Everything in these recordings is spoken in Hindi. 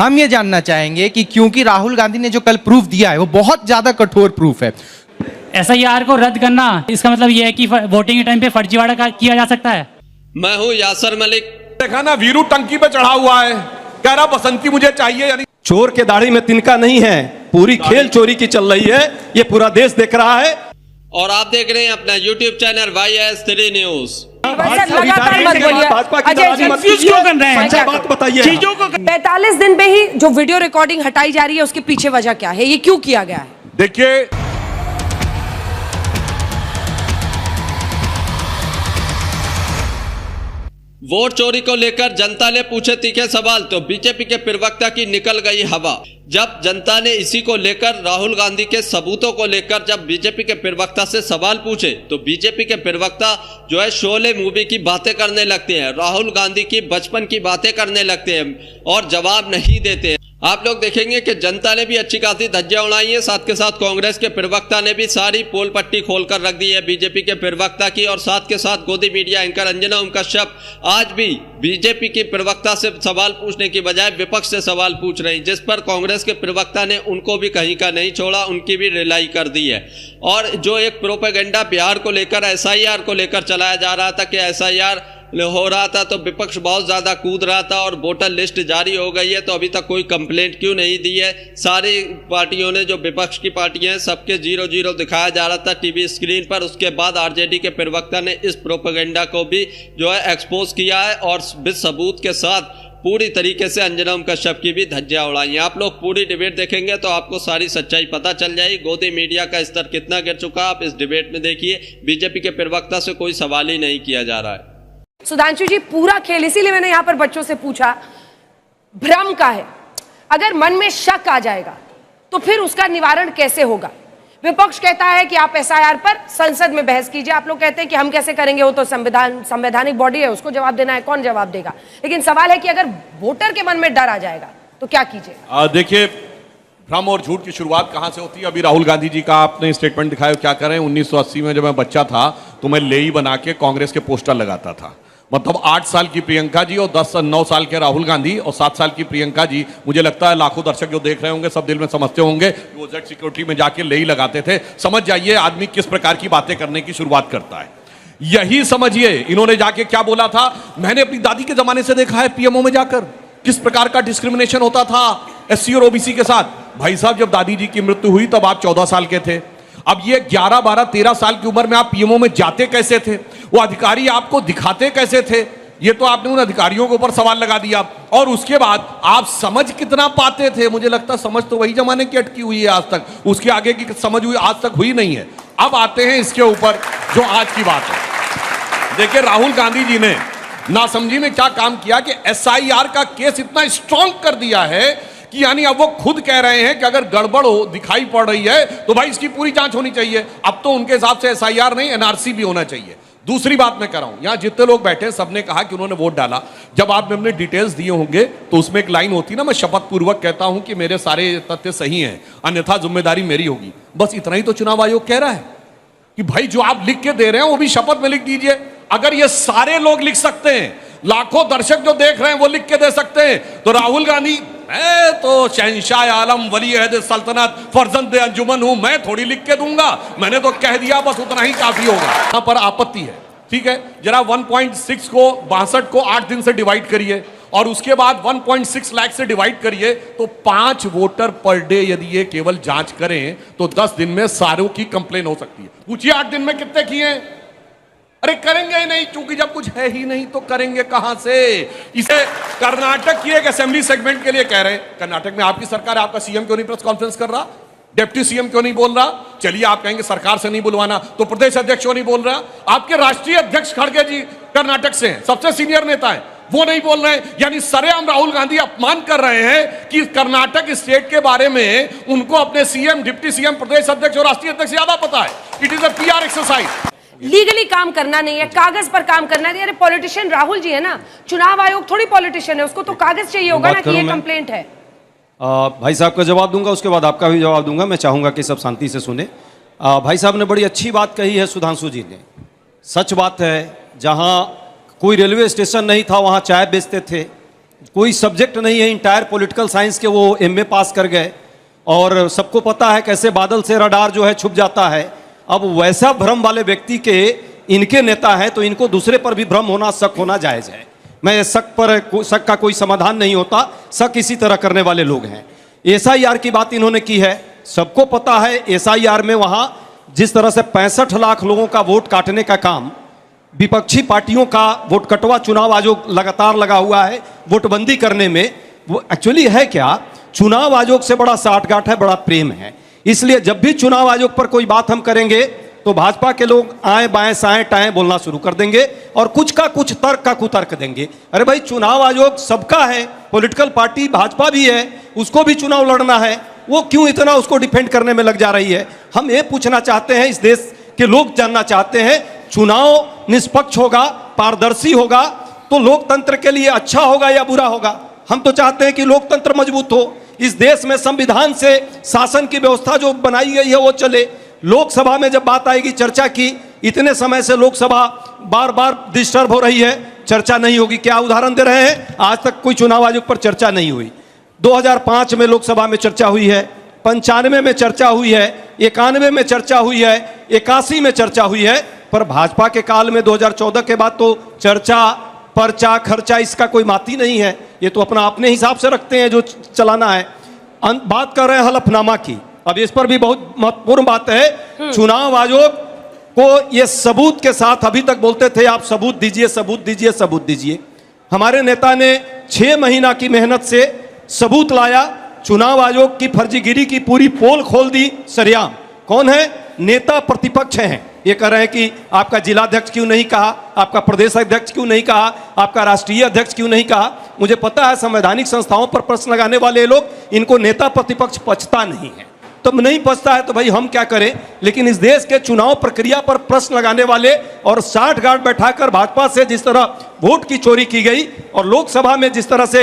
हम ये जानना चाहेंगे कि क्योंकि राहुल गांधी ने जो कल प्रूफ दिया है वो बहुत ज्यादा कठोर प्रूफ है, SIR को रद्द करना इसका मतलब ये है कि वोटिंग के टाइम पे फर्जीवाड़ा किया जा सकता है। मैं हूं यासर मलिक। देखा ना, वीरू टंकी पे चढ़ा हुआ है, कह रहा बसंती मुझे चाहिए। यानी चोर के दाढ़ी में तिनका नहीं है, पूरी खेल चोरी की चल रही है, ये पूरा देश देख रहा है। और आप देख रहे हैं अपना YouTube चैनल YS3 न्यूज। लगातार मत बोलिए। क्यों कर रहे हैं? बात बताइए। चीजों को 45 दिन में ही जो वीडियो रिकॉर्डिंग हटाई जा रही है उसके पीछे वजह क्या है, ये क्यों किया गया है? देखिए, वोट चोरी को लेकर जनता ने पूछे तीखे सवाल तो बीजेपी के प्रवक्ता की निकल गई हवा। जब जनता ने इसी को लेकर राहुल गांधी के सबूतों को लेकर जब बीजेपी के प्रवक्ता से सवाल पूछे तो बीजेपी के प्रवक्ता जो है शोले मूवी की बातें करने लगते हैं, राहुल गांधी की बचपन की बातें करने लगते हैं और जवाब नहीं देते हैं। आप लोग देखेंगे कि जनता ने भी अच्छी खासी धज्जियां उड़ाई है, साथ के साथ कांग्रेस के प्रवक्ता ने भी सारी पोल पट्टी खोलकर रख दी है बीजेपी के प्रवक्ता की, और साथ के साथ गोदी मीडिया एंकर अंजना ओम कश्यप आज भी बीजेपी के प्रवक्ता से सवाल पूछने की बजाय विपक्ष से सवाल पूछ रही, जिस पर कांग्रेस के प्रवक्ता ने उनको भी कहीं का नहीं छोड़ा, उनकी भी रिलाई कर दी है। और जो एक प्रोपेगेंडा बिहार को लेकर SIR को लेकर चलाया जा रहा था कि SIR हो रहा था तो विपक्ष बहुत ज्यादा कूद रहा था और वोटर लिस्ट जारी हो गई है तो अभी तक कोई कंप्लेंट क्यों नहीं दी है। सारी पार्टियों ने, जो विपक्ष की पार्टियां हैं, सबके 0-0 दिखाया जा रहा था टीवी स्क्रीन पर। उसके बाद RJD के प्रवक्ता ने इस प्रोपेगेंडा को भी जो है एक्सपोज किया है और सबूत के साथ पूरी तरीके से अंजना ओम कश्यप की भी धज्जियां उड़ाई। आप लोग पूरी डिबेट देखेंगे तो आपको सारी सच्चाई पता चल जाएगी। गोदी मीडिया का स्तर कितना गिर चुका आप इस डिबेट में देखिए। बीजेपी के प्रवक्ता से कोई सवाल ही नहीं किया जा रहा है। सुधांशु जी, पूरा खेल, इसीलिए मैंने यहां पर बच्चों से पूछा, भ्रम का है। अगर मन में शक आ जाएगा तो फिर उसका निवारण कैसे होगा? विपक्ष कहता है कि आप SIR पर संसद में बहस कीजिए, आप लोग कहते हैं कि हम कैसे करेंगे, वो तो संवैधानिक बॉडी है, उसको जवाब देना है, कौन जवाब देगा? लेकिन सवाल है कि अगर वोटर के मन में डर आ जाएगा तो क्या कीजिए? देखिए, भ्रम और झूठ की शुरुआत कहां से होती है? अभी राहुल गांधी जी का आपने स्टेटमेंट दिखाया, क्या करें? 1980 में जब मैं बच्चा था तो मैं लेई बना के कांग्रेस के पोस्टर लगाता था। मतलब 8 साल की प्रियंका जी और 9 साल के राहुल गांधी और 7 साल की प्रियंका जी, मुझे लगता है लाखों दर्शक जो देख रहे होंगे सब दिल में समझते होंगे वो जेड सिक्योरिटी में जाके लेई लगाते थे। समझ जाइए आदमी किस प्रकार की बातें करने की शुरुआत करता है। यही समझिए इन्होंने जाके क्या बोला था। मैंने अपनी दादी के जमाने से देखा है PMO में जाकर किस प्रकार का डिस्क्रिमिनेशन होता था SC और OBC के साथ। भाई साहब, जब दादी जी की मृत्यु हुई तब आप 14 साल के थे। अब ये 11, 12, 13 साल की उम्र में आप PMO में जाते कैसे थे? वो अधिकारी आपको दिखाते कैसे थे? ये तो आपने उन अधिकारियों के ऊपर सवाल लगा दिया। और उसके बाद आप समझ कितना पाते थे? मुझे लगता है समझ तो वही जमाने की अटकी हुई है आज तक, उसके आगे की समझ हुई आज तक हुई नहीं है। अब आते हैं इसके ऊपर जो आज की बात है। देखिए, राहुल गांधी जी ने नासमझी में क्या काम किया कि SIR का केस इतना स्ट्रॉन्ग कर दिया है कि यानी अब वो खुद कह रहे हैं कि अगर गड़बड़ हो दिखाई पड़ रही है तो भाई इसकी पूरी जांच होनी चाहिए। अब तो उनके हिसाब से SIR नहीं NRC भी होना चाहिए। दूसरी बात मैं कह रहा हूं, यहां जितने लोग बैठे हैं सबने कहा कि उन्होंने वोट डाला। जब आपने अपने डिटेल्स दिए होंगे तो उसमें एक लाइन होती ना, मैं शपथ पूर्वक कहता हूं कि मेरे सारे तथ्य सही हैं, अन्यथा जिम्मेदारी मेरी होगी। बस इतना ही तो चुनाव आयोग कह रहा है कि भाई जो आप लिख के दे रहे हैं वो भी शपथ में लिख दीजिए। अगर ये सारे लोग लिख सकते हैं, लाखों दर्शक जो देख रहे हैं वो लिख के दे सकते हैं, तो राहुल गांधी, मैं तो शहंशाह आलम वली अहद सल्तनत फर्जंद अंजुमन हूं, मैं थोड़ी लिख के दूंगा। मैंने तो कह दिया, बस उतना ही काफी होगा। यहां पर आपत्ति है, ठीक है, जरा 1.6 को 62 को 8 दिन से डिवाइड करिए और उसके बाद 1.6 लाख से डिवाइड करिए तो 5 वोटर पर डे यदि ये केवल जांच करें तो 10 दिन में सारों की कंप्लेन हो सकती है। पूछिए 8 दिन में कितने किए? अरे करेंगे ही नहीं, क्योंकि जब कुछ है ही नहीं तो करेंगे कहां से? इसे कर्नाटक की एक असेंबली सेगमेंट के लिए कह रहे हैं। कर्नाटक में आपकी सरकार है, आपका CM क्यों नहीं प्रेस कॉन्फ्रेंस कर रहा? डिप्टी CM क्यों नहीं बोल रहा? चलिए आप कहेंगे सरकार से नहीं बुलवाना, तो प्रदेश अध्यक्ष क्यों नहीं बोल रहा? आपके राष्ट्रीय अध्यक्ष खड़गे जी कर्नाटक से हैं, सबसे सीनियर नेता है, वो नहीं बोल रहे हैं। यानी सरेआम राहुल गांधी अपमान कर रहे हैं कि कर्नाटक स्टेट के बारे में उनको अपने CM, डिप्टी CM, प्रदेश अध्यक्ष और राष्ट्रीय अध्यक्ष ज्यादा पता है। It is a PR exercise. Legally काम करना नहीं है, कागज पर काम करना है। अरे पॉलिटिशियन राहुल जी है ना, चुनाव आयोग थोड़ी पॉलिटिशियन है, उसको तो कागज चाहिए होगा ना कि ये कंप्लेंट है। भाई साहब का जवाब दूंगा, उसके बाद आपका भी जवाब दूंगा। मैं चाहूंगा कि सब शांति से सुने। भाई साहब ने बड़ी अच्छी बात कही है, सुधांशु जी ने। सच बात है, जहां कोई रेलवे स्टेशन नहीं था वहां चाय बेचते थे, कोई सब्जेक्ट नहीं है, इंटायर पॉलिटिकल साइंस के वो एमए पास कर गए, और सबको पता है कैसे बादल से रडार जो है छुप जाता है। अब वैसा भ्रम वाले व्यक्ति के इनके नेता हैं तो इनको दूसरे पर भी भ्रम होना, शक होना जायज़ है। मैं शक का कोई समाधान नहीं होता, शक इसी तरह करने वाले लोग हैं। एसआईआर की बात इन्होंने की है, सबको पता है एसआईआर में वहाँ जिस तरह से 65 लाख लोगों का वोट काटने का काम, विपक्षी पार्टियों का वोट कटवा चुनाव आयोग लगातार लगा हुआ है वोटबंदी करने में। वो एक्चुअली है क्या, चुनाव आयोग से बड़ा साठगांठ है, बड़ा प्रेम है। इसलिए जब भी चुनाव आयोग पर कोई बात हम करेंगे तो भाजपा के लोग आए बाएं साएं टाएं बोलना शुरू कर देंगे और कुछ का कुछ तर्क का कुतर्क देंगे। अरे भाई, चुनाव आयोग सबका है, पॉलिटिकल पार्टी भाजपा भी है, उसको भी चुनाव लड़ना है, वो क्यों इतना उसको डिफेंड करने में लग जा रही है। हम ये पूछना चाहते हैं, इस देश के लोग जानना चाहते हैं, चुनाव निष्पक्ष होगा, पारदर्शी होगा तो लोकतंत्र के लिए अच्छा होगा या बुरा होगा। हम तो चाहते हैं कि लोकतंत्र मजबूत हो, इस देश में संविधान से शासन की व्यवस्था जो बनाई गई है वो चले। लोकसभा में जब बात आएगी, चर्चा की, इतने समय से लोकसभा बार बार डिस्टर्ब हो रही है, चर्चा नहीं होगी। क्या उदाहरण दे रहे हैं, आज तक कोई चुनाव आयोग पर चर्चा नहीं हुई। 2005 में लोकसभा में चर्चा हुई है, 95 में चर्चा हुई है, 91 में चर्चा हुई है, 81 में चर्चा हुई है, पर भाजपा के काल में 2014 के बाद तो चर्चा, पर्चा, खर्चा इसका कोई माती नहीं है। ये तो अपने हिसाब से रखते हैं जो चलाना है। बात कर रहे हैं हलफनामा की, अब इस पर भी बहुत महत्वपूर्ण बात है। चुनाव आयोग को ये सबूत के साथ अभी तक बोलते थे आप सबूत दीजिए, सबूत दीजिए, सबूत दीजिए। हमारे नेता ने 6 महीना की मेहनत से सबूत लाया, चुनाव आयोग की फर्जीगिरी की पूरी पोल खोल दी सरेआम। कौन है? नेता प्रतिपक्ष हैं। ये कह रहे हैं कि आपका जिलाध्यक्ष क्यों नहीं कहा, आपका प्रदेश अध्यक्ष क्यों नहीं कहा, आपका राष्ट्रीय अध्यक्ष क्यों नहीं कहा। मुझे पता है संवैधानिक संस्थाओं पर प्रश्न लगाने वाले लोग, इनको नेता प्रतिपक्ष पचता नहीं है। तब नहीं पचता है तो भाई हम क्या करें, लेकिन इस देश के चुनाव प्रक्रिया पर प्रश्न लगाने वाले और 60 गार्ड बैठाकर भाजपा से जिस तरह वोट की चोरी की गई और लोकसभा में जिस तरह से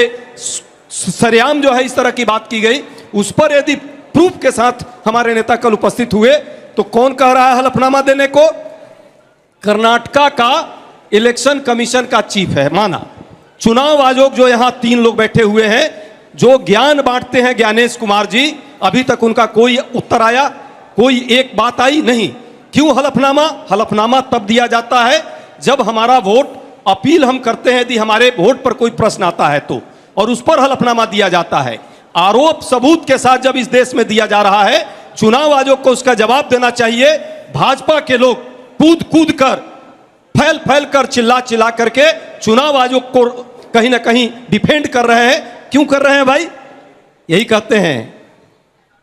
सरेआम जो है इस तरह की बात की गई, उस पर यदि प्रूफ के साथ हमारे नेता कल उपस्थित हुए तो कौन कह रहा है हलफनामा देने को? कर्नाटका का इलेक्शन कमीशन का चीफ है, माना। चुनाव आयोग जो यहां 3 लोग बैठे हुए हैं जो ज्ञान बांटते हैं, ज्ञानेश कुमार जी, अभी तक उनका कोई उत्तर आया, कोई एक बात आई नहीं। क्यों हलफनामा? हलफनामा तब दिया जाता है जब हमारा वोट अपील हम करते हैं, यदि हमारे वोट पर कोई प्रश्न आता है तो, और उस पर हलफनामा दिया जाता है। आरोप सबूत के साथ जब इस देश में दिया जा रहा है, चुनाव आयोग को उसका जवाब देना चाहिए। भाजपा के लोग कूद कूद कर, फैल फैल कर, चिल्ला चिल्ला करके चुनाव आयोग को कहीं ना कहीं डिफेंड कर रहे हैं। क्यों कर रहे हैं भाई? यही कहते हैं,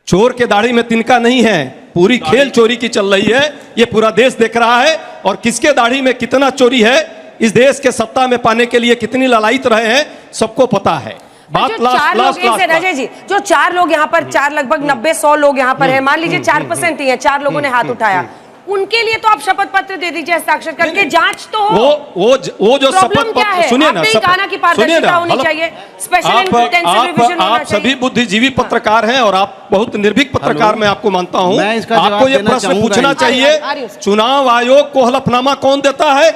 चोर के दाढ़ी में तिनका नहीं है, पूरी खेल चोरी की चल रही है, ये पूरा देश देख रहा है। और किसके दाढ़ी में कितना चोरी है, इस देश के सत्ता में पाने के लिए कितनी ललायत रहे हैं, सबको पता है। बात लास्ट अजय जी, जो 4 लोग यहाँ पर, 4 लगभग 90-100 लोग यहाँ पर है, मान लीजिए 4% ही है, 4 लोगों ने हाथ उठाया, उनके लिए तो आप शपथ पत्र दे दीजिए, हस्ताक्षर करके, जांच तो हो। वो जो शपथ पत्र, सुनिए ना, की पारदर्शिता होनी चाहिए, स्पेशल इंटेंसिव रिवीजन होना चाहिए। आप सभी बुद्धिजीवी पत्रकार हैं और आप बहुत निर्भीक पत्रकार, मैं आपको मानता हूं। आपको ये प्रश्न पूछना चाहिए, चुनाव आयोग को हलफनामा कौन देता है?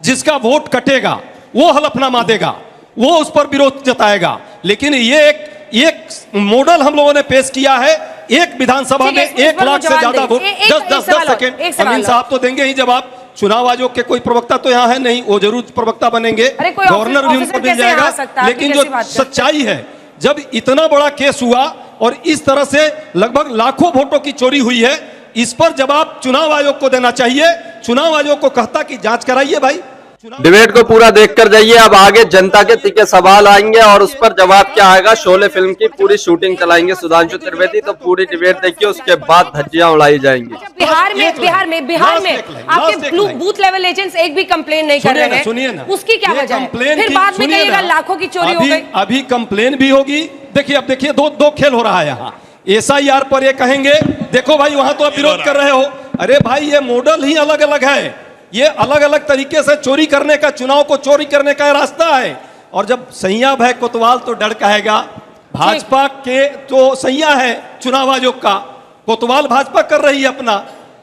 जिसका वोट कटेगा वो हलफनामा देगा, वो उस पर विरोध जताएगा। लेकिन ये एक मॉडल हम लोगों ने पेश किया है, एक विधानसभा में 1 लाख से ज्यादा वोट, 10 सेकंड अमीन साहब तो देंगे ही जवाब। चुनाव आयोग के कोई प्रवक्ता तो यहाँ है नहीं, वो जरूर प्रवक्ता बनेंगे, गवर्नर भी उनको मिल जाएगा। लेकिन जो सच्चाई है, जब इतना बड़ा केस हुआ और इस तरह से लगभग लाखों वोटों की चोरी हुई है, इस पर जवाब चुनाव आयोग को देना चाहिए। चुनाव आयोग को कहता कि जांच कराइए भाई। डिबेट को पूरा देखकर जाइए, अब आगे जनता के तीखे सवाल आएंगे और उस पर जवाब क्या आएगा। शोले फिल्म की पूरी शूटिंग चलाएंगे सुधांशु त्रिवेदी, तो पूरी डिबेट देखिए, उसके बाद धज्जियां उड़ाई जाएंगी। बिहार में आपके बूथ लेवल एजेंट्स एक भी कंप्लेन नहीं कर रहे हैं, सुनिए ना, उसकी क्या वजह है? फिर बाद में कहिएगा लाखों की चोरी हो गई। अभी कंप्लेन भी होगी। देखिए, अब देखिए, दो खेल हो रहा है यहाँ। एसआईआर पर ये कहेंगे देखो भाई वहां तो आप विरोध कर रहे हो। अरे भाई, ये मॉडल ही अलग अलग है, ये अलग अलग तरीके से चोरी करने का, चुनाव को चोरी करने का रास्ता है। और जब सैया है कोतवाल तो डर कहेगा। भाजपा के तो सैया है चुनाव आयोग का, कोतवाल भाजपा कर रही है अपना,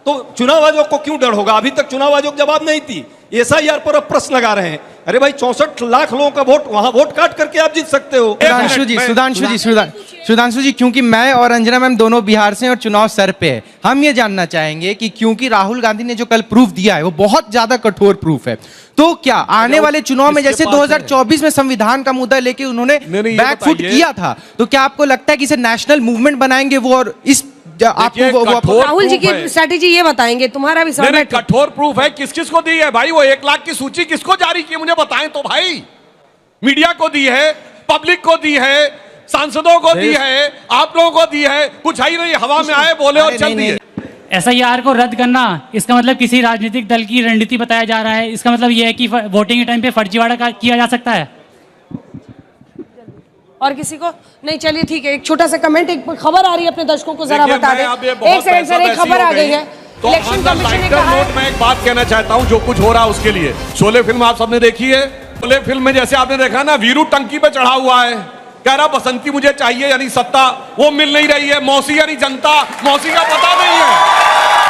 तो चुनाव आयोग को क्यों डर होगा? अभी तक चुनाव आयोग जवाब नहीं थी, एसआईआर पर अब प्रश्न लगा रहे हैं। अरे भाई 64 लाख लोगों का वोट, वहां वोट काट करके आप जीत सकते हो। सुधांशु जी, क्योंकि मैं और अंजना मैम दोनों बिहार से हैं और चुनाव सर पे है, हम ये जानना चाहेंगे कि क्योंकि राहुल गांधी ने जो कल प्रूफ दिया है वो बहुत ज्यादा कठोर प्रूफ है, तो क्या आने वाले चुनाव में जैसे 2024 में संविधान का मुद्दा लेके उन्होंने बैकफुट किया था, तो क्या आपको लगता है कि इसे नेशनल मूवमेंट बनाएंगे वो, और इस आपको राहुल जी की स्ट्रैटेजी ये बताएंगे, तुम्हारा भी नहीं, कठोर प्रूफ है। किस किस को दी है भाई? वो 1 लाख की सूची किसको जारी की मुझे बताएं तो भाई। मीडिया को दी है, पब्लिक को दी है, सांसदों को दी है, आप लोगों को दी है, कुछ ही नहीं, हवा में आए बोले और चल दिए। SIR को रद्द करना, इसका मतलब किसी राजनीतिक दल की रणनीति बताया जा रहा है। इसका मतलब यह है कि वोटिंग के टाइम पे फर्जीवाड़ा किया जा सकता है। और किसी को नहीं? चलिए ठीक है, एक छोटा सा कमेंट, एक खबर आ रही है, अपने दर्शकों को जरा बता दें। एक सेकंड सर, एक खबर आ गई है। तो इलेक्शन कमीशन ने कहा है, मैं एक बात कहना चाहता हूं, जो कुछ हो रहा है उसके लिए। शोले फिल्म आप सबने देखी है? शोले फिल्म में जैसे आपने देखा ना, वीरू टंकी पे चढ़ा हुआ है, कह रहा बसंती मुझे चाहिए, यानी सत्ता वो मिल नहीं रही है। मौसी यानी जनता, मौसी का पता नहीं है,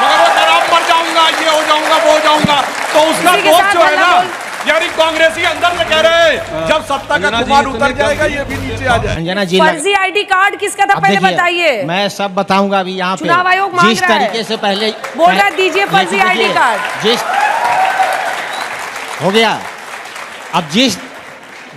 मगर वो शराब मर जाऊंगा, ये हो जाऊंगा, वो हो जाऊंगा। तो उसका दोस्त जो है ना, यानी कांग्रेसी अंदर से कह रहे हैं जब सत्ता का खुमार उतर जाएगा ये भी नीचे आ जाए। अंजना जी, फर्जी ID कार्ड किसका था पहले बताइए। मैं सब बताऊंगा अभी यहाँ पे। चुनाव आयोग मांग जिस रहा है। तरीके से पहले बोल रहा है दीजिए फर्जी ID कार्ड। जिस हो गया, अब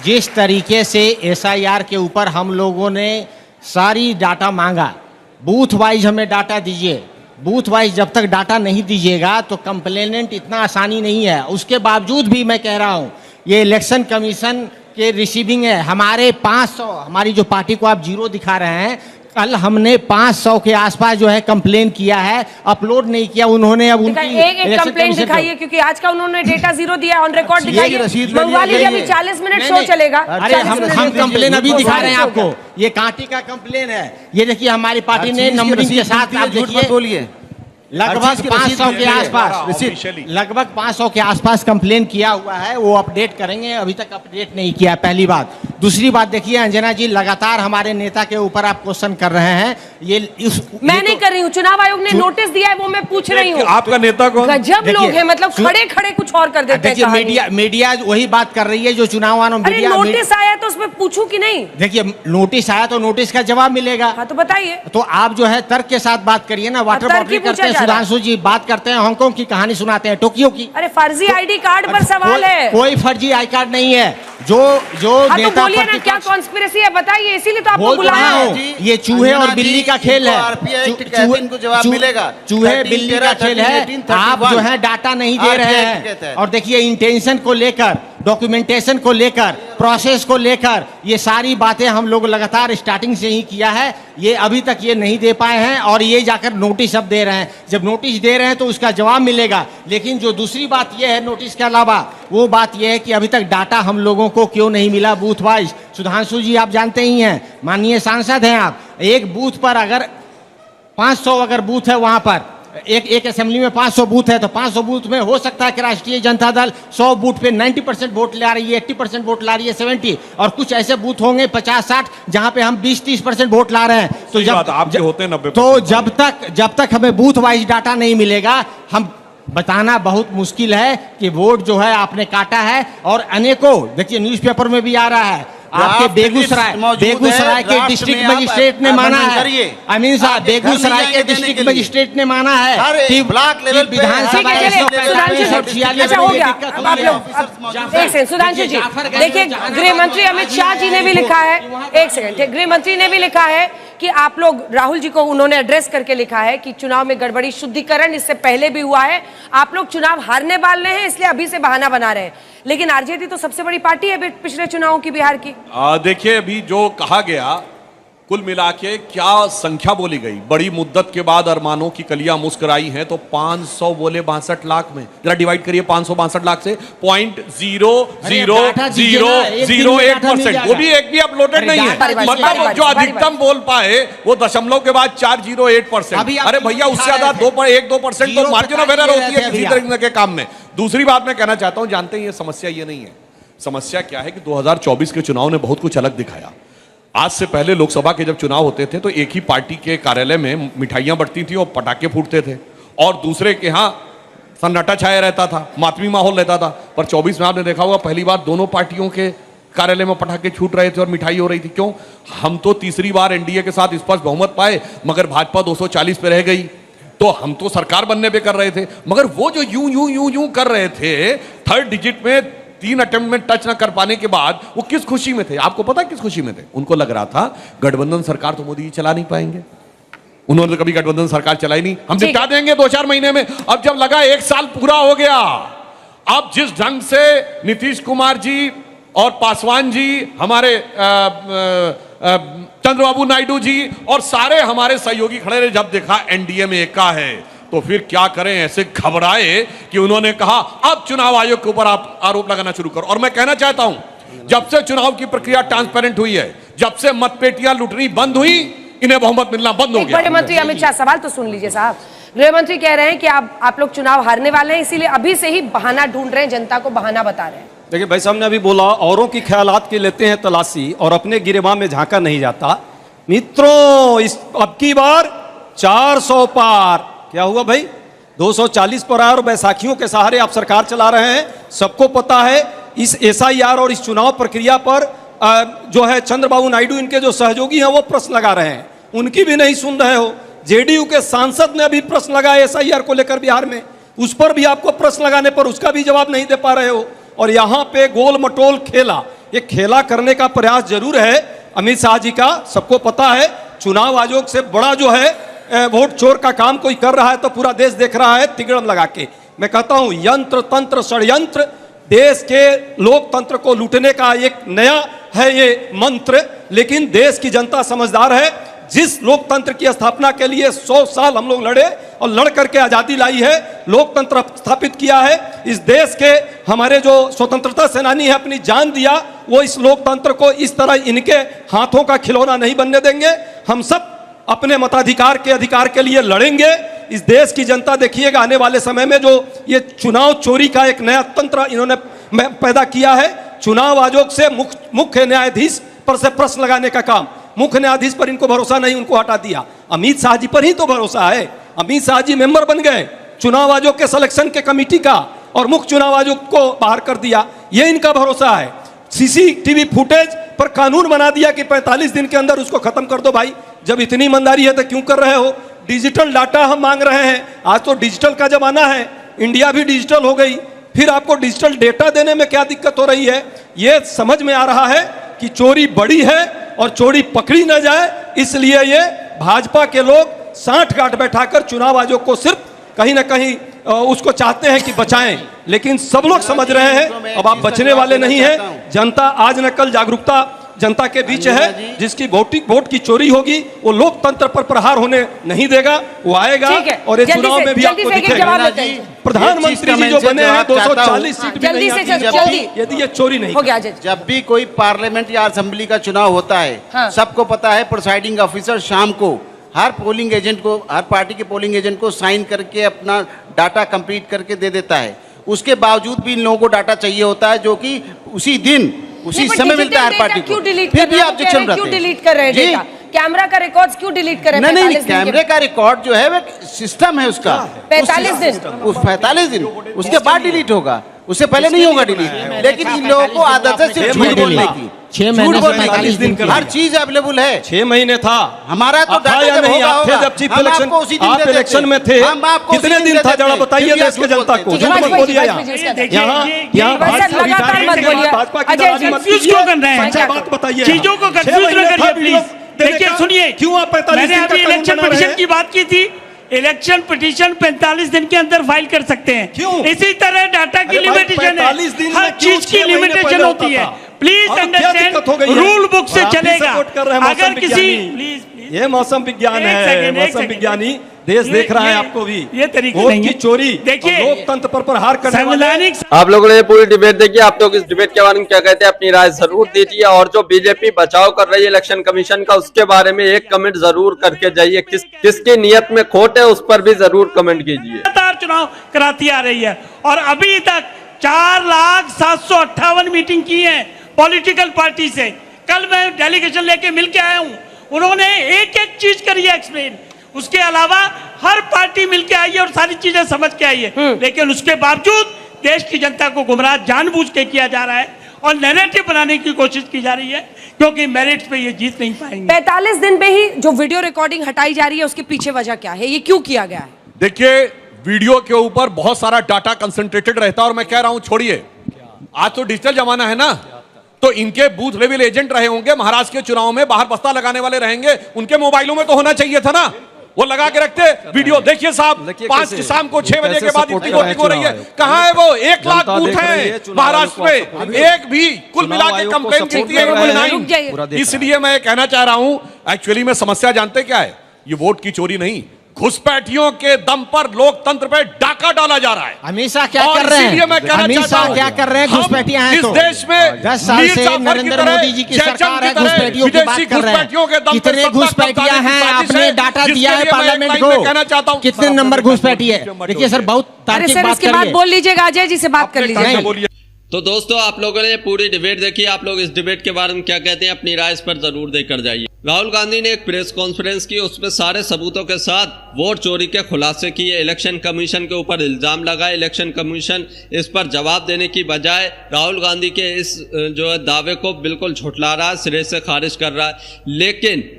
जिस तरीके से SIR के ऊपर हम लोगों ने सारी डाटा मांगा, बूथ वाइज हमें डाटा दीजिए, बूथ वाइज जब तक डाटा नहीं दीजिएगा तो कंप्लेनेंट इतना आसानी नहीं है। उसके बावजूद भी मैं कह रहा हूँ ये इलेक्शन कमीशन के रिसीविंग है। हमारे 500, हमारी जो पार्टी को आप 0 दिखा रहे हैं, कल हमने 500 के आसपास जो है कंप्लेन किया है, अपलोड नहीं किया उन्होंने। अब उनकी एक कंप्लेन दिखाइए, क्योंकि आज का उन्होंने डेटा 0 दिया, ऑन रिकॉर्ड दिखाइए, मंगवा लीजिए, अभी 40 मिनट शो चलेगा। अरे हम कंप्लेन अभी दिखा रहे हैं आपको, ये कांटी का कंप्लेन है। ये देखिए हमारी पार्टी ने नंबरिंग के साथ, आप देखिए लगभग 500 के आसपास, लगभग 500 के आसपास कंप्लेन किया हुआ है। वो अपडेट करेंगे, अभी तक अपडेट नहीं किया, पहली बात। दूसरी बात देखिए अंजना जी, लगातार हमारे नेता के ऊपर आप क्वेश्चन कर रहे हैं। मैं नहीं कर रही हूँ, चुनाव आयोग ने नोटिस दिया है, वो मैं पूछ रही हूँ। आपका नेता कौन? गजब लोग हैं, मतलब खड़े खड़े कुछ और कर देते हैं। मीडिया वही बात कर रही है जो चुनाव आयोग मीडिया। नोटिस आया तो उसमें पूछूं कि नहीं? देखिए नोटिस आया तो नोटिस का जवाब मिलेगा। हाँ तो बताइए। तो आप जो है तर्क के साथ बात करिए ना। वाटर बॉटल करते हैं सुधांशु जी, बात करते हैं हांगकांग की कहानी सुनाते हैं, टोक्यो की। अरे फर्जी ID कार्ड पर सवाल है। कोई फर्जी आई कार्ड नहीं है। जो नेता बोलिए ना, क्या कॉन्स्पिरेसी है बताइए, इसीलिए तो आपको बुलाया है। ये चूहे और बिल्ली का खेल है, चूहे बिल्ली का खेल है। आप जो है डाटा नहीं दे रहे हैं। और देखिए इंटेंशन को लेकर, डॉक्यूमेंटेशन को लेकर, प्रोसेस को लेकर, ये सारी बातें हम लोग लगातार स्टार्टिंग से ही किया है। ये अभी तक ये नहीं दे पाए हैं और ये जाकर नोटिस अब दे रहे हैं। जब नोटिस दे रहे हैं तो उसका जवाब मिलेगा। लेकिन जो दूसरी बात ये है नोटिस के अलावा, वो बात ये है कि अभी तक डाटा हम लोगों को क्यों नहीं मिला बूथ वाइज। सुधांशु जी आप जानते ही हैं, माननीय सांसद हैं आप, एक बूथ पर अगर 500 अगर बूथ है, वहां पर एक असेंबली में 500 बूथ है, तो 500 बूथ में हो सकता है कि राष्ट्रीय जनता दल 100 बूथ पे 90% वोट ला रही है, 80% वोट ला रही है, 70, और कुछ ऐसे बूथ होंगे 50-60 जहां पे हम 20-30% वोट ला रहे हैं। तो जब तक हमें बूथ वाइज डाटा नहीं मिलेगा, हम बताना बहुत मुश्किल है कि वोट जो है आपने काटा है। और अनेकों, देखिए न्यूज़पेपर में भी आ रहा है, आपके बेगूसराय के डिस्ट्रिक्ट मजिस्ट्रेट ने माना है, अमीन साहब, बेगूसराय के डिस्ट्रिक्ट मजिस्ट्रेट ने माना है कि विधानसभा सुधांशु जी देखिए, गृह मंत्री अमित शाह जी ने भी लिखा है, एक सेकंड, गृह मंत्री ने भी लिखा है कि आप लोग, राहुल जी को उन्होंने एड्रेस करके लिखा है कि चुनाव में गड़बड़ी, शुद्धिकरण इससे पहले भी हुआ है, आप लोग चुनाव हारने वाले हैं, इसलिए अभी से बहाना बना रहे हैं। लेकिन आरजेडी तो सबसे बड़ी पार्टी है पिछले चुनावों की बिहार की। देखिए अभी जो कहा गया, कुल मिला के क्या संख्या बोली गई, बड़ी मुद्दत के बाद अरमानों की कलियां मुस्कुराई हैं, तो 500 बोले 62 लाख में, जरा डिवाइड करिए 562 लाख से 0.0008%, वो भी एक भी अपलोडेड नहीं है। मतलब जो अधिकतम बोल पाए वो दशमलव के बाद 408%। अरे भैया उससे ज्यादा 1-2% तो मार्जिन ऑफ एरर होती है किसी तरह के काम में। दूसरी बात मैं कहना चाहता हूं, जानते हैं ये समस्या ये नहीं है। समस्या क्या है कि 2024 के चुनाव ने बहुत कुछ अलग दिखाया। आज से पहले लोकसभा के जब चुनाव होते थे तो एक ही पार्टी के कार्यालय में मिठाइयां बंटती थी और पटाखे फूटते थे, और दूसरे के यहाँ सन्नाटा छाया रहता था, मातमी माहौल रहता था। पर 24 में आपने देखा होगा पहली बार दोनों पार्टियों के कार्यालय में पटाखे छूट रहे थे और मिठाई हो रही थी। क्यों? हम तो तीसरी बार एनडीए के साथ स्पष्ट बहुमत पाए, मगर भाजपा 240 पे रह गई। तो हम तो सरकार बनने पे कर रहे थे, मगर वो जो यूं यूं यूं यूं कर रहे थे, थर्ड डिजिट में 3 अटेम्प्ट में टच ना कर पाने के बाद वो किस खुशी में थे? आपको पता किस खुशी में थे? उनको लग रहा था गठबंधन सरकार तो मोदी जी चला नहीं पाएंगे। उन्होंने तो कभी गठबंधन सरकार चलाई नहीं, हम निपटा देंगे 2-4 महीने में। अब जब लगा 1 साल पूरा हो गया, अब जिस ढंग से नीतीश कुमार जी और पासवान जी, हमारे चंद्रबाबू नायडू जी और सारे हमारे सहयोगी खड़े रहे, जब देखा एनडीए में एका है, तो फिर क्या करें? ऐसे घबराए कि उन्होंने कहा अब चुनाव आयोग के ऊपर आप आरोप लगाना शुरू करो। और मैं कहना चाहता हूं, जब से चुनाव की प्रक्रिया ट्रांसपेरेंट हुई है, जब से मतपेटियां लुटनी बंद हुई, इन्हें बहुमत मिलना बंद हो गया। बड़े मंत्री अमित शाह, सवाल तो सुन लीजिए साहब। गृह मंत्री कह रहे हैं कि आप लोग चुनाव हारने वाले हैं, इसीलिए अभी से ही बहाना ढूंढ रहे हैं, जनता को बहाना बता रहे हैं। देखिए भाई साहब ने अभी बोला औरों की ख्यालात की लेते हैं तलाशी और अपने गिरेबान में झांका नहीं जाता। मित्रों, इस अब की बार 400 पार। क्या हुआ भाई? 240 पर आए और बैसाखियों के सहारे आप सरकार चला रहे हैं। सबको पता है इस एसआईआर और इस चुनाव प्रक्रिया पर जो है चंद्रबाबू नायडू इनके जो सहयोगी हैं वो प्रश्न लगा रहे हैं, उनकी भी नहीं सुन रहे हो। जेडीयू के सांसद ने अभी प्रश्न लगाया एसआईआर को लेकर बिहार में, उस पर भी आपको प्रश्न लगाने पर उसका भी जवाब नहीं दे पा रहे हो। और यहाँ पे गोल मटोल खेला, ये खेला करने का प्रयास जरूर है अमित शाह जी का, सबको पता है। चुनाव आयोग से बड़ा जो है वोट चोर का काम कोई कर रहा है तो पूरा देश देख रहा है तिगड़म लगा के। मैं कहता हूं यंत्र तंत्र षड्यंत्र, देश के लोकतंत्र को लूटने का एक नया है ये मंत्र, लेकिन देश की जनता समझदार है। जिस लोकतंत्र की स्थापना के लिए 100 साल हम लोग लड़े और लड़ करके आजादी लाई है, लोकतंत्र स्थापित किया है, इस देश के हमारे जो स्वतंत्रता सेनानी है अपनी जान दिया, वो इस लोकतंत्र को इस तरह इनके हाथों का खिलौना नहीं बनने देंगे। हम सब अपने मताधिकार के अधिकार के लिए लड़ेंगे। इस देश की जनता देखिएगा आने वाले समय में जो ये चुनाव चोरी का एक नया तंत्र इन्होंने पैदा किया है, चुनाव आयोग से मुख्य न्यायाधीश पर से प्रश्न लगाने का काम, मुख्य न्यायाधीश पर इनको भरोसा नहीं, उनको हटा दिया। अमित शाह जी पर ही तो भरोसा है। अमित शाह जी मेंबर बन गए चुनाव आयोग के सिलेक्शन के कमेटी का और मुख्य चुनाव आयोग को बाहर कर दिया, ये इनका भरोसा है। सीसीटीवी फुटेज पर कानून बना दिया कि 45 दिन के अंदर उसको खत्म कर दो। भाई जब इतनी ईमानदारी है तो क्यों कर रहे हो? डिजिटल डाटा हम मांग रहे हैं, आज तो डिजिटल का जमाना है, इंडिया भी डिजिटल हो गई, फिर आपको डिजिटल डेटा देने में क्या दिक्कत हो रही है? ये समझ में आ रहा है कि चोरी बड़ी है और चोरी पकड़ी न जाए, इसलिए ये भाजपा के लोग साठ गांठ बैठाकर चुनाव आयोग को सिर्फ कहीं ना कहीं उसको चाहते हैं कि बचाएं, लेकिन सब लोग समझ रहे हैं अब आप बचने वाले नहीं हैं। जनता आज न कल जागरूकता जनता के बीच है, जिसकी वोट की चोरी होगी वो लोकतंत्र पर प्रहार होने नहीं देगा, वो आएगा और इस चुनाव में भी आपको दिखेगा। प्रधानमंत्री जी जो बने हैं 240 सीट भी नहीं आती यदि ये चोरी नहीं हो गया। जब भी कोई पार्लियामेंट या असेंबली का चुनाव होता है, सबको पता है प्रिसाइडिंग ऑफिसर शाम को हर पोलिंग एजेंट को, हर पार्टी के पोलिंग एजेंट को साइन करके अपना डाटा कंप्लीट करके दे देता है। उसके बावजूद भी इन लोगों को डाटा चाहिए होता है, जो कि उसी दिन उसी समय मिलता है हर पार्टी को। फिर भी ऑब्जेक्शन क्यों डिलीट कर रहे हैं? कैमरा का रिकॉर्ड्स क्यों डिलीट कर रहे हैं? नहीं, कैमरे का रिकॉर्ड जो है वो सिस्टम है उसका 45 दिन, उस 45 दिन उसके बाद डिलीट होगा, उससे पहले नहीं होगा डिलीट। लेकिन इन लोगों को आदत है सिर्फ झूठ बोलने की, 6 महीने 45 दिन हर चीज अवेलेबल है। 6 महीने था हमारा तो डाटा या नहीं? आप थे जब चीफ इलेक्शन, आप इलेक्शन में थे, कितने दिन था जरा बताइए देश के जनता को। झूठ मत बोलिए यहाँ भाजपा की दलाली मत कीजिए, सच्चाई बात बताइए, चीजों को कंफ्यूज न करिए प्लीज। देखिए सुनिए, क्यों आप 45 दिन मैंने अभी इलेक्शन पिटीशन की बात की थी, इलेक्शन पिटीशन 45 दिन के अंदर फाइल कर सकते हैं। क्यों? इसी तरह डाटा की लिमिटेशन है, हर चीज की लिमिटेशन होती है। प्लीज अंडरस्टैंड, रूल बुक से चलेगा। अगर किसी प्लीज ये मौसम विज्ञान है, मौसम विज्ञानी देश देख रहा है आपको भी। ये तरीका वोट की चोरी, देखिए लोकतंत्र पर प्रहार करने वाले। आप लोगों ने पूरी डिबेट देखी, आप लोग इस डिबेट के बारे में क्या कहते हैं अपनी राय जरूर दीजिए, और जो बीजेपी बचाव कर रही है इलेक्शन कमीशन का उसके बारे में एक कमेंट जरूर करके जाइए। किसकी नियत में खोट है उस पर भी जरूर कमेंट कीजिए। लगातार चुनाव कराती आ रही है और अभी तक 4,758 मीटिंग की है पॉलिटिकल पार्टी से। कल मैं डेलीगेशन लेके मिलके आया हूं, उन्होंने एक एक चीज करी है एक्सप्लेन। उसके अलावा हर पार्टी मिलके आई है और सारी चीजें समझ के आई है, लेकिन उसके बावजूद देश की जनता को गुमराह जानबूझ के किया जा रहा है और नैरेटिव बनाने की कोशिश की जा रही है, क्योंकि मेरिट्स पे ये जीत नहीं पाएंगे। 45 दिन पे ही जो वीडियो रिकॉर्डिंग हटाई जा रही है, उसके पीछे वजह क्या है? ये क्यों किया गया है? देखिए, वीडियो के ऊपर बहुत सारा डाटा कंसंट्रेटेड रहता है और मैं कह रहा हूं छोड़िए, आज तो डिजिटल जमाना है ना, तो इनके बूथ लेवल एजेंट रहे होंगे, महाराष्ट्र के चुनाव में बाहर बस्ता लगाने वाले रहेंगे, उनके मोबाइलों में तो होना चाहिए था ना, वो लगा के रखते वीडियो। देखिए साहब, 5 शाम को 6 बजे के बाद इतनी वोटिंग हो रही है, कहां है वो? 1 लाख बूथ हैं महाराष्ट्र में, एक भी कुल मिला के कंप्लेन गिनती है। इसलिए मैं कहना चाह रहा हूं, एक्चुअली में समस्या जानते क्या है? ये वोट की चोरी नहीं, घुसपैठियों के दम पर लोकतंत्र पे डाका डाला जा रहा है। हमेशा क्या कर रहे हैं? हमेशा क्या कर रहे हैं? घुसपैठियां हैं तो इस देश में 10 साल से नरेंद्र मोदी जी की सरकार है, घुसपैठियों की बात कर रहे हैं। कितने घुसपैठियां हैं? आपने डाटा दिया है पार्लियामेंट को, कितने नंबर घुसपैठी है? देखिए सर, बहुत तार्किक बात करिए। बोल लीजिएगा, अजय जी से बात कर लीजिए। तो दोस्तों, आप लोगों ने पूरी डिबेट देखी, आप लोग इस डिबेट के बारे में क्या कहते हैं? अपनी राय इस पर जरूर देकर जाइए। राहुल गांधी ने एक प्रेस कॉन्फ्रेंस की, उसमें सारे सबूतों के साथ वोट चोरी के खुलासे किए, इलेक्शन कमीशन के ऊपर इल्जाम लगाए। इलेक्शन कमीशन इस पर जवाब देने की बजाय राहुल गांधी के इस जो है दावे को बिल्कुल झुठला रहा है, सिरे से खारिज कर रहा है। लेकिन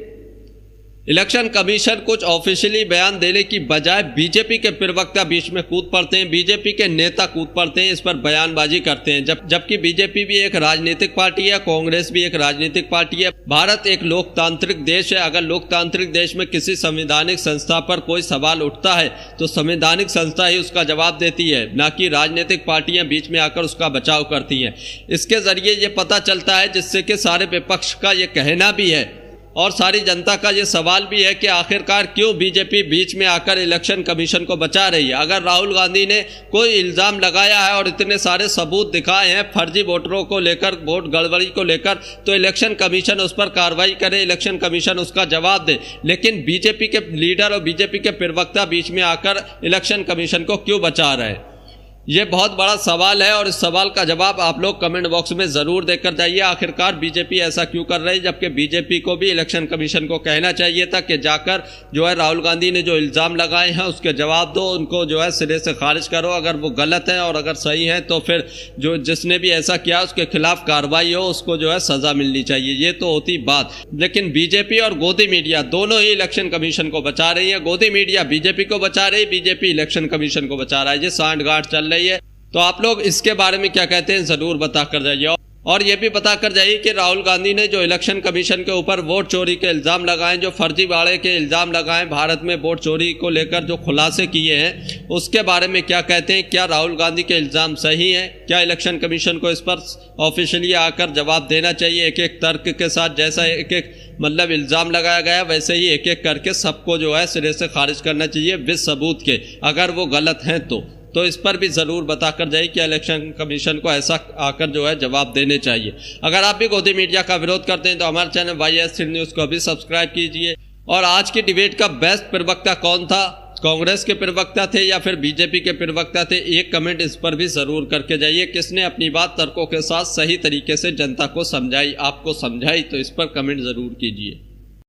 इलेक्शन कमीशन कुछ ऑफिशियली बयान देने की बजाय बीजेपी के प्रवक्ता बीच में कूद पड़ते हैं, बीजेपी के नेता कूद पड़ते हैं, इस पर बयानबाजी करते हैं। जबकि बीजेपी भी एक राजनीतिक पार्टी है, कांग्रेस भी एक राजनीतिक पार्टी है। भारत एक लोकतांत्रिक देश है। अगर लोकतांत्रिक देश में किसी संवैधानिक संस्था पर कोई सवाल उठता है तो संवैधानिक संस्था ही उसका जवाब देती है, ना कि राजनीतिक पार्टियां बीच में आकर उसका बचाव करती हैं। इसके जरिए ये पता चलता है, जिससे कि सारे विपक्ष का ये कहना भी है और सारी जनता का ये सवाल भी है कि आखिरकार क्यों बीजेपी बीच में आकर इलेक्शन कमीशन को बचा रही है। अगर राहुल गांधी ने कोई इल्ज़ाम लगाया है और इतने सारे सबूत दिखाए हैं फर्जी वोटरों को लेकर, वोट गड़बड़ी को लेकर, तो इलेक्शन कमीशन उस पर कार्रवाई करे, इलेक्शन कमीशन उसका जवाब दे। लेकिन बीजेपी के लीडर और बीजेपी के प्रवक्ता बीच में आकर इलेक्शन कमीशन को क्यों बचा रहे हैं? ये बहुत बड़ा सवाल है और इस सवाल का जवाब आप लोग कमेंट बॉक्स में जरूर देकर जाइए। आखिरकार बीजेपी ऐसा क्यों कर रही है, जबकि बीजेपी को भी इलेक्शन कमीशन को कहना चाहिए था कि जाकर जो है राहुल गांधी ने जो इल्ज़ाम लगाए हैं उसके जवाब दो, उनको जो है सिरे से खारिज करो। अगर वो गलत है और अगर सही है तो फिर जो जिसने भी ऐसा किया उसके खिलाफ कार्रवाई हो, उसको जो है सजा मिलनी चाहिए। ये तो होती बात। लेकिन बीजेपी और गोदी मीडिया दोनों ही इलेक्शन कमीशन को बचा रही है। गोदी मीडिया बीजेपी को बचा रही, बीजेपी इलेक्शन कमीशन को बचा रहा है। ये सांठगांठ चल रही है। तो आप लोग इसके बारे में क्या कहते हैं जरूर बता कर जाइए। और ये भी बता कर जाइए कि राहुल गांधी ने जो इलेक्शन कमीशन के ऊपर वोट चोरी के इल्ज़ाम लगाए, जो फर्जीवाड़े के इल्ज़ाम लगाए, भारत में वोट चोरी को लेकर जो खुलासे किए हैं, उसके बारे में क्या कहते हैं? क्या राहुल गांधी के इल्ज़ाम सही हैं? क्या इलेक्शन कमीशन को इस पर ऑफिशियली आकर जवाब देना चाहिए एक एक तर्क के साथ? जैसा एक एक मतलब इल्ज़ाम लगाया गया वैसे ही एक एक करके सबको जो है सिरे से खारिज करना चाहिए विद सबूत के, अगर वो गलत हैं तो इस पर भी ज़रूर बताकर जाइए कि इलेक्शन कमीशन को ऐसा आकर जो है जवाब देने चाहिए। अगर आप भी गोदी मीडिया का विरोध करते हैं तो हमारे चैनल YS3 न्यूज़ को भी सब्सक्राइब कीजिए। और आज की डिबेट का बेस्ट प्रवक्ता कौन था? कांग्रेस के प्रवक्ता थे या फिर बीजेपी के प्रवक्ता थे? एक कमेंट इस पर भी ज़रूर करके जाइए। किसने अपनी बात तर्कों के साथ सही तरीके से जनता को समझाई, आपको समझाई? तो इस पर कमेंट ज़रूर कीजिए।